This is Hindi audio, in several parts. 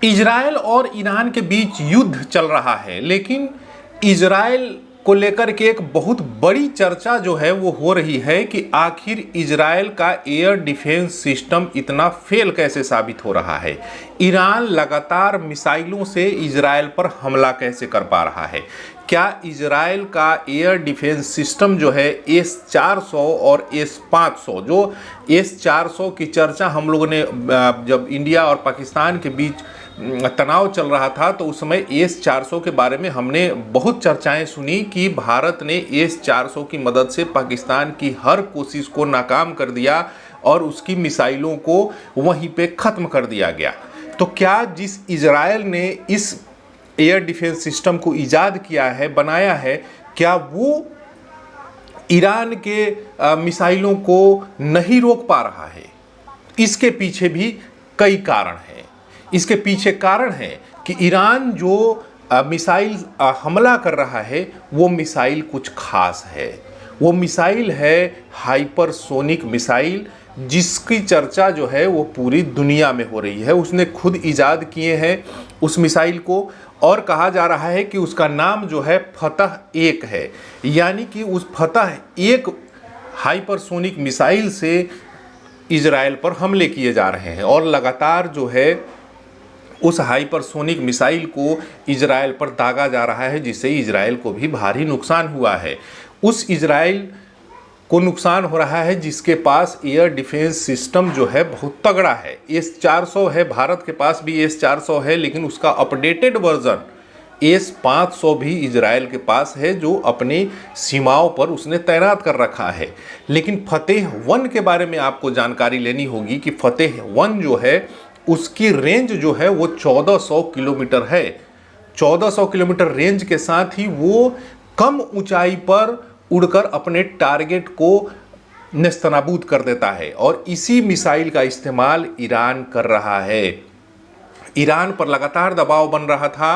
इजराइल और ईरान के बीच युद्ध चल रहा है, लेकिन इजराइल को लेकर के एक बहुत बड़ी चर्चा जो है वो हो रही है कि आखिर इजराइल का एयर डिफेंस सिस्टम इतना फेल कैसे साबित हो रहा है। ईरान लगातार मिसाइलों से इजराइल पर हमला कैसे कर पा रहा है। क्या इजराइल का एयर डिफेंस सिस्टम जो है S-400 और S-500, जो S-400 की चर्चा हम लोगों ने जब इंडिया और पाकिस्तान के बीच तनाव चल रहा था तो उस समय S-400 के बारे में हमने बहुत चर्चाएं सुनी कि भारत ने S-400 की मदद से पाकिस्तान की हर कोशिश को नाकाम कर दिया और उसकी मिसाइलों को वहीं पे ख़त्म कर दिया गया। तो क्या जिस इजराइल ने इस एयर डिफेंस सिस्टम को ईजाद किया है, बनाया है, क्या वो ईरान के मिसाइलों को नहीं रोक पा रहा है? इसके पीछे भी कई कारण हैं। इसके पीछे कारण है कि ईरान जो मिसाइल हमला कर रहा है वो मिसाइल कुछ खास है। वो मिसाइल है हाइपरसोनिक मिसाइल, जिसकी चर्चा जो है वो पूरी दुनिया में हो रही है। उसने खुद ईजाद किए हैं उस मिसाइल को और कहा जा रहा है कि उसका नाम जो है फतह-1 है, यानी कि उस फतह-1 हाइपरसोनिक मिसाइल से इजराइल पर हमले किए जा रहे हैं और लगातार जो है उस हाइपरसोनिक मिसाइल को इजराइल पर दागा जा रहा है, जिससे इजराइल को भी भारी नुकसान हुआ है। उस इजराइल को नुकसान हो रहा है जिसके पास एयर डिफेंस सिस्टम जो है बहुत तगड़ा है। S-400 है, भारत के पास भी S-400 है, लेकिन उसका अपडेटेड वर्जन S-500 भी इजराइल के पास है, जो अपनी सीमाओं पर उसने तैनात कर रखा है। लेकिन फतेह-1 के बारे में आपको जानकारी लेनी होगी कि फतेह-1 जो है उसकी रेंज जो है वो 1400 किलोमीटर है। 1400 किलोमीटर रेंज के साथ ही वो कम ऊंचाई पर उड़कर अपने टारगेट को नेस्तनाबूद कर देता है और इसी मिसाइल का इस्तेमाल ईरान कर रहा है। ईरान पर लगातार दबाव बन रहा था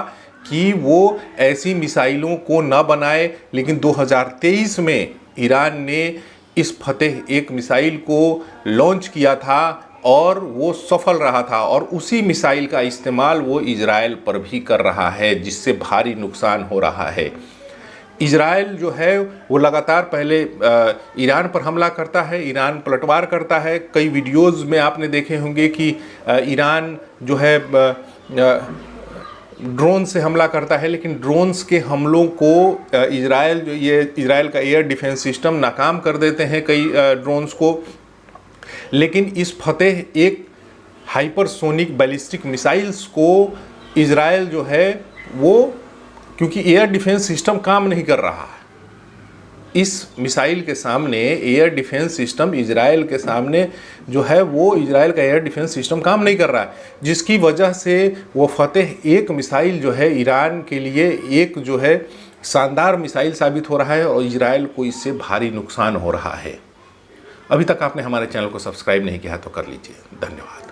कि वो ऐसी मिसाइलों को न बनाए, लेकिन 2023 में ईरान ने इस फतेह-1 मिसाइल को लॉन्च किया था और वो सफल रहा था और उसी मिसाइल का इस्तेमाल वो इजराइल पर भी कर रहा है, जिससे भारी नुकसान हो रहा है। इजराइल जो है वो लगातार पहले ईरान पर हमला करता है, ईरान पलटवार करता है। कई वीडियोज़ में आपने देखे होंगे कि ईरान जो है ड्रोन से हमला करता है, लेकिन ड्रोन्स के हमलों को इजराइल का एयर डिफेंस सिस्टम नाकाम कर देते हैं कई ड्रोन्स को। लेकिन इस फतेह-1 हाइपरसोनिक बैलिस्टिक मिसाइल्स को इजराइल जो है वो, क्योंकि एयर डिफेंस सिस्टम काम नहीं कर रहा है, इस मिसाइल के सामने एयर डिफेंस सिस्टम इजराइल के सामने जो है वो इजराइल का एयर डिफेंस सिस्टम काम नहीं कर रहा है, जिसकी वजह से वो फतेह-1 मिसाइल जो है ईरान के लिए एक जो है शानदार मिसाइल साबित हो रहा है और इजराइल को इससे भारी नुकसान हो रहा है। अभी तक आपने हमारे चैनल को सब्सक्राइब नहीं किया तो कर लीजिए। धन्यवाद।